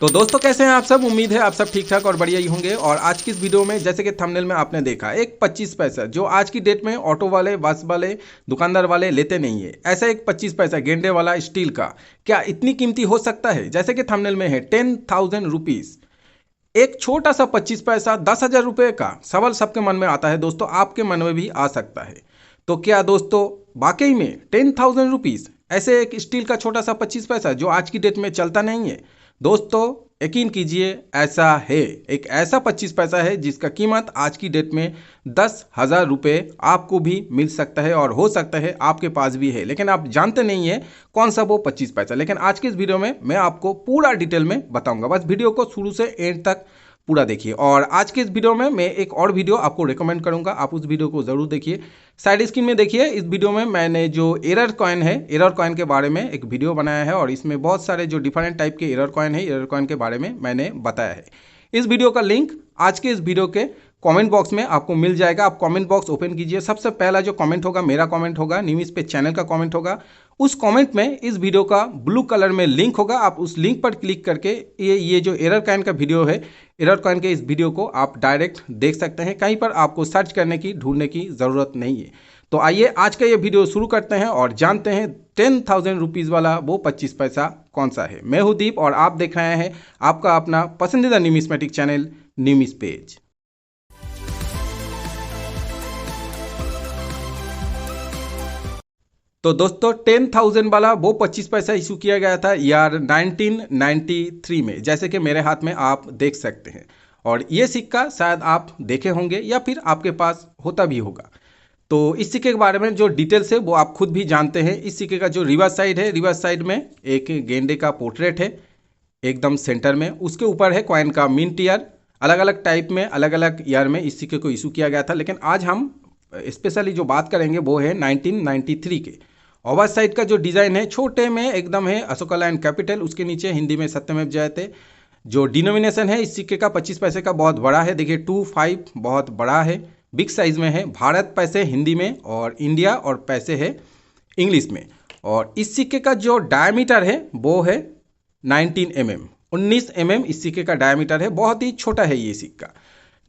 तो दोस्तों कैसे हैं आप सब। उम्मीद है आप सब ठीक ठाक और बढ़िया ही होंगे। और आज की इस वीडियो में जैसे कि थंबनेल में आपने देखा एक 25 पैसा जो आज की डेट में ऑटो वाले, बस वाले, दुकानदार वाले लेते नहीं है। ऐसा एक 25 पैसा गेंडे वाला स्टील का क्या इतनी कीमती हो सकता है? जैसे कि थंबनेल में है 10,000 रुपीज। एक छोटा सा 25 पैसा 10,000 रुपये का सवाल सबके मन में आता है दोस्तों, आपके मन में भी आ सकता है। तो क्या दोस्तों वाकई में 10,000 रुपीज ऐसे एक स्टील का छोटा सा 25 पैसा जो आज की डेट में चलता नहीं है? दोस्तों यकीन कीजिए ऐसा है, एक ऐसा 25 पैसा है जिसका कीमत आज की डेट में 10,000 रुपये आपको भी मिल सकता है और हो सकता है आपके पास भी है, लेकिन आप जानते नहीं है कौन सा वो 25 पैसा। लेकिन आज की इस वीडियो में मैं आपको पूरा डिटेल में बताऊंगा, बस वीडियो को शुरू से एंड तक पूरा देखिए। और आज के इस वीडियो में मैं एक और वीडियो आपको रेकमेंड करूंगा, आप उस वीडियो को जरूर देखिए। साइड स्क्रीन में देखिए, इस वीडियो में मैंने जो एरर कॉइन है, एरर कॉइन के बारे में एक वीडियो बनाया है और इसमें बहुत सारे जो डिफरेंट टाइप के एरर कॉइन है, एरर कॉइन के बारे में मैंने बताया है। इस वीडियो का लिंक आज के इस वीडियो के कमेंट बॉक्स में आपको मिल जाएगा। आप कमेंट बॉक्स ओपन कीजिए, सबसे पहला जो कमेंट होगा मेरा कमेंट होगा, न्यूज़ पे चैनल का कमेंट होगा। उस कमेंट में इस वीडियो का ब्लू कलर में लिंक होगा, आप उस लिंक पर क्लिक करके ये जो एरर कॉइन का वीडियो है, एरर कॉइन के इस वीडियो को आप डायरेक्ट देख सकते हैं। कहीं पर आपको सर्च करने की, ढूंढने की ज़रूरत नहीं है। तो आइए आज का ये वीडियो शुरू करते हैं और जानते हैं 10,000 रुपीज़ वाला वो 25 पैसा कौन सा है। मैं हूँ दीप और आप देख रहे हैं आपका अपना पसंदीदा न्यूमिस्मेटिक चैनल न्यूमिस पेज। तो दोस्तों 10,000 वाला वो 25 पैसा इशू किया गया था यार 1993 में, जैसे कि मेरे हाथ में आप देख सकते हैं। और ये सिक्का शायद आप देखे होंगे या फिर आपके पास होता भी होगा। तो इस सिक्के के बारे में जो डिटेल्स है वो आप खुद भी जानते हैं। इस सिक्के का जो रिवर्स साइड है, रिवर्स साइड में एक गेंडे का पोर्ट्रेट है एकदम सेंटर में, उसके ऊपर है कॉइन का मिंट ईयर। अलग अलग टाइप में, अलग अलग ईयर में इस सिक्के को इशू किया गया था, लेकिन आज हम स्पेशली जो बात करेंगे वो है 1993 के। ओवर साइड का जो डिज़ाइन है छोटे में एकदम है, अशोका एंड कैपिटल, उसके नीचे हिंदी में सत्यमेव जयते। जो डिनोमिनेशन है इस सिक्के का 25 पैसे का बहुत बड़ा है, देखिए 25 बहुत बड़ा है, बिग साइज में है। भारत पैसे हिंदी में और इंडिया और पैसे है इंग्लिश में। और इस सिक्के का जो डायमीटर है वो है 19 mm, 19 mm इस सिक्के का डायमीटर है, बहुत ही छोटा है ये सिक्का।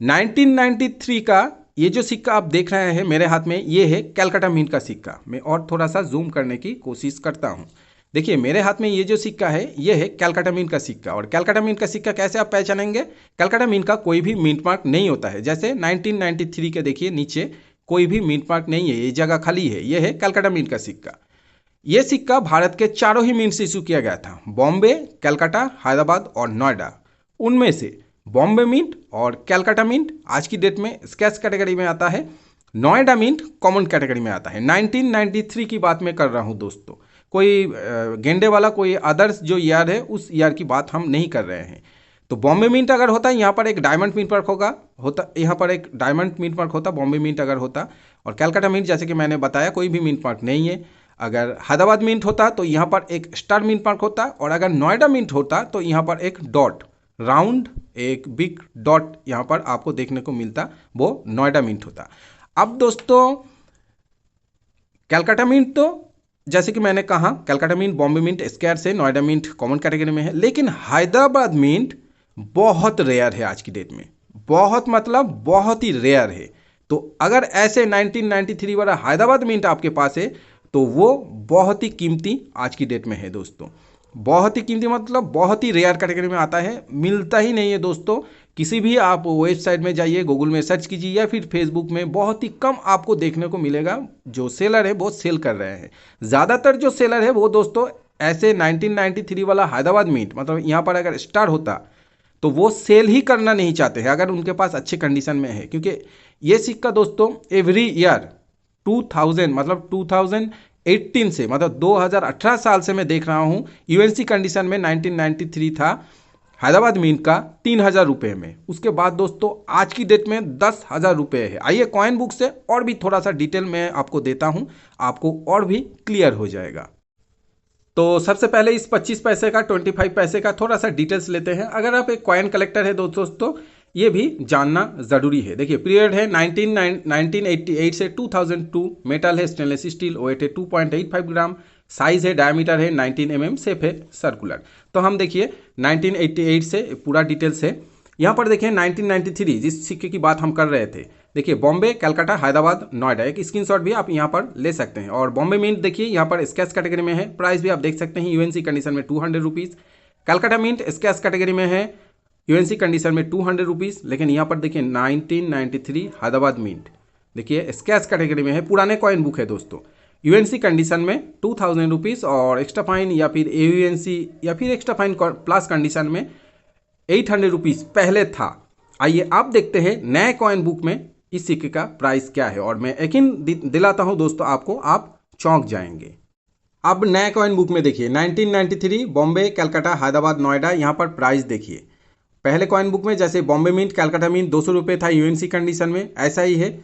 1993 का ये जो सिक्का आप देख रहे हैं मेरे हाथ में, ये है कैलकाटा मिंट का सिक्का। मैं और थोड़ा सा जूम करने की कोशिश करता हूँ। देखिए मेरे हाथ में ये जो सिक्का है ये है कैलकाटा मिंट का सिक्का। और कैलकाटा मिंट का सिक्का कैसे आप पहचानेंगे? कैलकाटा मिंट का कोई भी मिंट मार्क नहीं होता है। जैसे 1993 के देखिए नीचे कोई भी मिंट मार्क नहीं है, ये जगह खाली है, ये है कैलकाटा मिंट का सिक्का। ये सिक्का भारत के चारों ही मिंट से इशू किया गया था, बॉम्बे, कलकत्ता, हैदराबाद और नोएडा। उनमें से बॉम्बे मिंट और कलकत्ता मिंट आज की डेट में स्केच कैटेगरी में आता है, नोएडा मिंट कॉमन कैटेगरी में आता है। 1993 की बात मैं कर रहा हूँ दोस्तों, कोई गेंडे वाला कोई अदर्स जो ईयर है उस ईयर की बात हम नहीं कर रहे हैं। तो बॉम्बे मिंट अगर होता यहाँ पर एक डायमंड मिंट मार्क होता यहाँ पर एक डायमंड मिंट मार्क होता, बॉम्बे मिंट अगर होता। और कलकत्ता मिंट जैसे कि मैंने बताया कोई भी मिंट मार्क नहीं है। अगर हैदराबाद मिंट होता तो यहाँ पर एक स्टार मिंट मार्क होता, और अगर नोएडा मिंट होता तो यहाँ पर एक डॉट, राउंड एक बिग डॉट यहाँ पर आपको देखने को मिलता, वो नोएडा मिंट होता। अब दोस्तों कलकत्ता मिंट तो जैसे कि मैंने कहा, Calcutta mint, Bombay mint square से, नोएडा मिंट कॉमन कैटेगरी में है। लेकिन हैदराबाद मिंट बहुत रेयर है आज की डेट में, बहुत मतलब बहुत ही रेयर है। तो अगर ऐसे 1993 वाला हैदराबाद मिंट आपके पास है तो वो बहुत ही कीमती आज की डेट में है दोस्तों। बहुत ही कीमती मतलब बहुत ही रेयर कैटेगरी में आता है, मिलता ही नहीं है दोस्तों। किसी भी आप वेबसाइट में जाइए, गूगल में सर्च कीजिए या फिर फेसबुक में, बहुत ही कम आपको देखने को मिलेगा। जो सेलर है वो सेल कर रहे हैं, ज़्यादातर जो सेलर है वो दोस्तों ऐसे 1993 वाला हैदराबाद मिंट, मतलब यहाँ पर अगर स्टार होता तो वो सेल ही करना नहीं चाहते हैं अगर उनके पास अच्छे कंडीशन में है। क्योंकि ये सिक्का दोस्तों एवरी ईयर 2000 मतलब 2018 से, मतलब 2018 साल से मैं देख रहा हूँ यूएनसी कंडीशन में 1993 था हैदराबाद मिंट का 3,000 रुपये में। उसके बाद दोस्तों आज की डेट में 10,000 रुपये है। आइए कॉइन बुक से और भी थोड़ा सा डिटेल मैं आपको देता हूँ, आपको और भी क्लियर हो जाएगा। तो सबसे पहले इस 25 पैसे का, 25 पैसे का थोड़ा सा डिटेल्स लेते हैं। अगर आप एक कॉइन कलेक्टर है दोस्तों, ये भी जानना ज़रूरी है। देखिए पीरियड है 1988 से 2002, मेटल है स्टेनलेस स्टील, वेट है 2.85 ग्राम, साइज है, डायमीटर है 19 mm, शेप है सर्कुलर। तो हम देखिए 1988 से पूरा डिटेल्स है। यहाँ पर देखिए 1993 जिस सिक्के की बात हम कर रहे थे, देखिए बॉम्बे, कलकत्ता, हैदराबाद, नोएडा, एक स्क्रीनशॉट भी आप यहाँ पर ले सकते हैं। और बॉम्बे मिंट देखिए यहाँ पर स्केच कैटेगरी में है, प्राइस भी आप देख सकते हैं यूएनसी कंडीशन में 200 rupees. Calcutta mint sketch category में है, यूएनसी कंडीशन में 200 रुपीज़। लेकिन यहाँ पर देखिए 1993 हैदराबाद मिंट देखिए स्केच कैटेगरी में है, पुराने कॉइन बुक है दोस्तों, यूएनसी कंडीशन में 2000 रुपीज़ और एक्स्ट्रा फाइन या फिर एयूएनसी या फिर एक्स्ट्रा फाइन प्लस कंडीशन में 800 रुपीज़ पहले था। आइए आप देखते हैं नए कॉइन बुक में इस सिक्के का प्राइस क्या है, और मैं यकीन दिलाता हूं दोस्तों आपको, आप चौंक जाएंगे। अब नए कॉइन बुक में देखिए 1993 बॉम्बे, कलकत्ता, हैदराबाद, नोएडा, यहाँ पर प्राइस देखिए। पहले कॉइन बुक में जैसे बॉम्बे मिंट, कलकत्ता मिंट 200 रुपये था यूएनसी कंडीशन में, ऐसा ही है।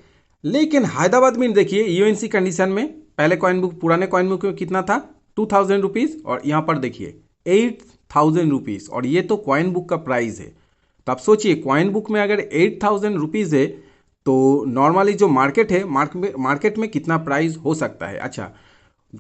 लेकिन हैदराबाद मिंट देखिए यूएनसी कंडीशन में, पहले कॉइन बुक पुराने कॉइन बुक में कितना था 2000 रुपीज़, और यहाँ पर देखिए 8000 रुपीज़, और ये तो कॉइन बुक का प्राइस है। तो आप सोचिए कॉइन बुक में अगर 8000 रुपीज़ है तो नॉर्मली जो मार्केट है, मार्केट में कितना प्राइस हो सकता है। अच्छा,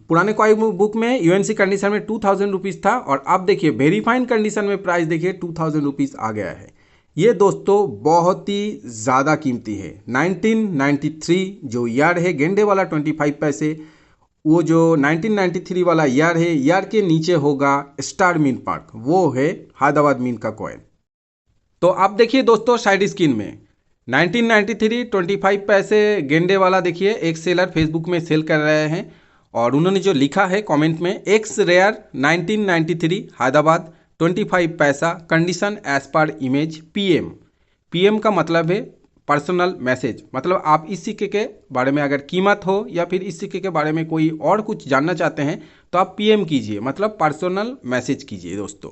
पुराने कॉइन बुक में यूएनसी कंडीशन में 2000 रुपीज़ था, और आप देखिए वेरीफाइड कंडीशन में प्राइस देखिए 2000 रुपीज़ आ गया है। ये दोस्तों बहुत ही ज़्यादा कीमती है। 1993 जो ईयर है गेंडे वाला 25 पैसे, वो जो 1993 वाला ईयर है, ईयर के नीचे होगा स्टार मिंट मार्क, वो है हैदराबाद मिंट का कॉइन। तो आप देखिए दोस्तों साइड स्क्रीन में 1993 25 पैसे गेंडे वाला देखिए एक सेलर फेसबुक में सेल कर रहे हैं, और उन्होंने जो लिखा है कमेंट में, x rare 1993 Hyderabad 25 paisa condition as per image PM. PM का मतलब है पर्सनल मैसेज, मतलब आप इस सिक्के के बारे में अगर कीमत हो या फिर इस सिक्के के बारे में कोई और कुछ जानना चाहते हैं तो आप पीएम कीजिए, मतलब पर्सनल मैसेज कीजिए दोस्तों।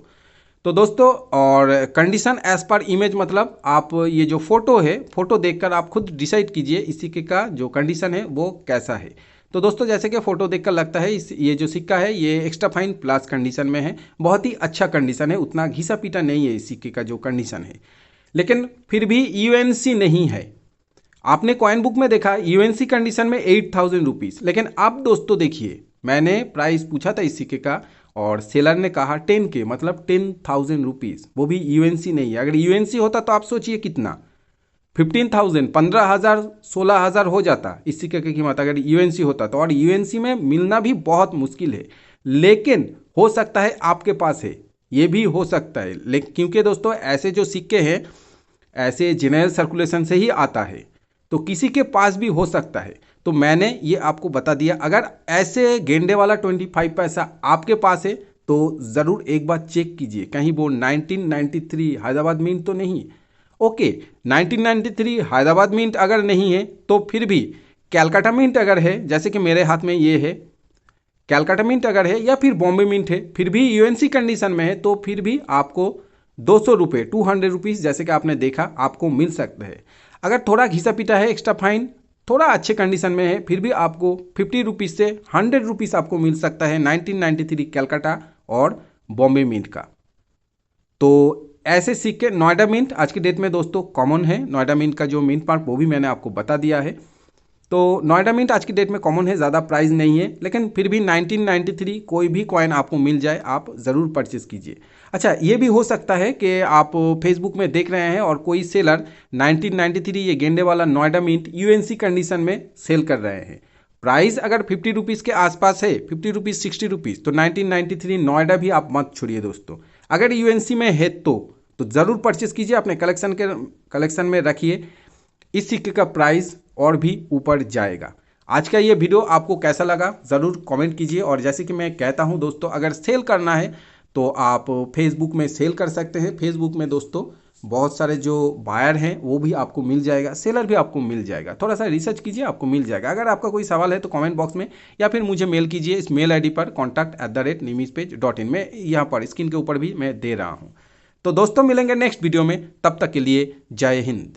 तो दोस्तों, और कंडीशन एज पर इमेज मतलब आप ये जो फोटो है, फोटो देखकर आप खुद डिसाइड कीजिए इस सिक्के का जो कंडीशन है वो कैसा है। तो दोस्तों जैसे कि फ़ोटो देखकर लगता है ये जो सिक्का है ये एक्स्ट्रा फाइन प्लस कंडीशन में है, बहुत ही अच्छा कंडीशन है, उतना घिसा पीटा नहीं है इस सिक्के का जो कंडीशन है, लेकिन फिर भी यूएनसी नहीं है। आपने कॉइन बुक में देखा यूएनसी कंडीशन में 8000 रुपीज़, लेकिन अब दोस्तों देखिए मैंने प्राइस पूछा था इस सिक्के का और सेलर ने कहा 10K, मतलब 10,000 रुपीज़, वो भी यूएनसी नहीं है। अगर यूएनसी होता तो आप सोचिए कितना, 15,000, 15,000, 16,000 हो जाता इस सिक्के की कीमत अगर यूएनसी होता तो, और यूएनसी में मिलना भी बहुत मुश्किल है, लेकिन हो सकता है आपके पास है, ये भी हो सकता है। लेकिन क्योंकि दोस्तों ऐसे जो सिक्के हैं ऐसे जनरल सर्कुलेशन से ही आता है, तो किसी के पास भी हो सकता है। तो मैंने ये आपको बता दिया, अगर ऐसे गेंडे वाला 25 पैसा आपके पास है तो ज़रूर एक बार चेक कीजिए कहीं वो 1993 हैदराबाद मिंट तो नहीं। ओके, 1993 हैदराबाद मिंट अगर नहीं है तो फिर भी कलकत्ता मिंट अगर है, जैसे कि मेरे हाथ में ये है, कलकत्ता मिंट अगर है या फिर बॉम्बे मिंट है, फिर भी यूएनसी कंडीशन में है, तो फिर भी आपको 200 रुपये 200 रुपीज़ जैसे कि आपने देखा आपको मिल सकता है। अगर थोड़ा घिसा पीटा है, एक्स्ट्रा फाइन थोड़ा अच्छे कंडीशन में है, फिर भी आपको 50 रुपीज़ से 100 रुपीज़ आपको मिल सकता है 1993 कलकत्ता और बॉम्बे मिंट का। तो ऐसे सिक्के नोएडा मिंट आज की डेट में दोस्तों कॉमन है, नोएडा मिंट का जो मिंट मार्क वो भी मैंने आपको बता दिया है। तो नोएडा मिंट आज की डेट में कॉमन है, ज़्यादा प्राइस नहीं है, लेकिन फिर भी 1993 कोई भी कॉइन आपको मिल जाए आप ज़रूर परचेस कीजिए। अच्छा, ये भी हो सकता है कि आप फेसबुक में देख रहे हैं और कोई सेलर 1993 ये गेंडे वाला नोएडा मिंट यूएनसी कंडीशन में सेल कर रहे हैं, प्राइस अगर 50 रुपीज़ के आसपास है, 50 रुपीज़ 60 रुपीज़, तो 1993 नोएडा भी आप मत छोड़िए दोस्तों। अगर यूएनसी में है तो ज़रूर परचेस कीजिए, अपने कलेक्शन में रखिए, इस सिक्के का प्राइस और भी ऊपर जाएगा। आज का ये वीडियो आपको कैसा लगा ज़रूर कमेंट कीजिए, और जैसे कि मैं कहता हूँ दोस्तों, अगर सेल करना है तो आप फेसबुक में सेल कर सकते हैं। फेसबुक में दोस्तों बहुत सारे जो बायर हैं वो भी आपको मिल जाएगा, सेलर भी आपको मिल जाएगा, थोड़ा सा रिसर्च कीजिए आपको मिल जाएगा। अगर आपका कोई सवाल है तो कमेंट बॉक्स में या फिर मुझे मेल कीजिए इस मेल आईडी पर contact@nimishpage.in में, यहाँ पर स्क्रीन के ऊपर भी मैं दे रहा हूँ। तो दोस्तों मिलेंगे नेक्स्ट वीडियो में, तब तक के लिए जय हिंद।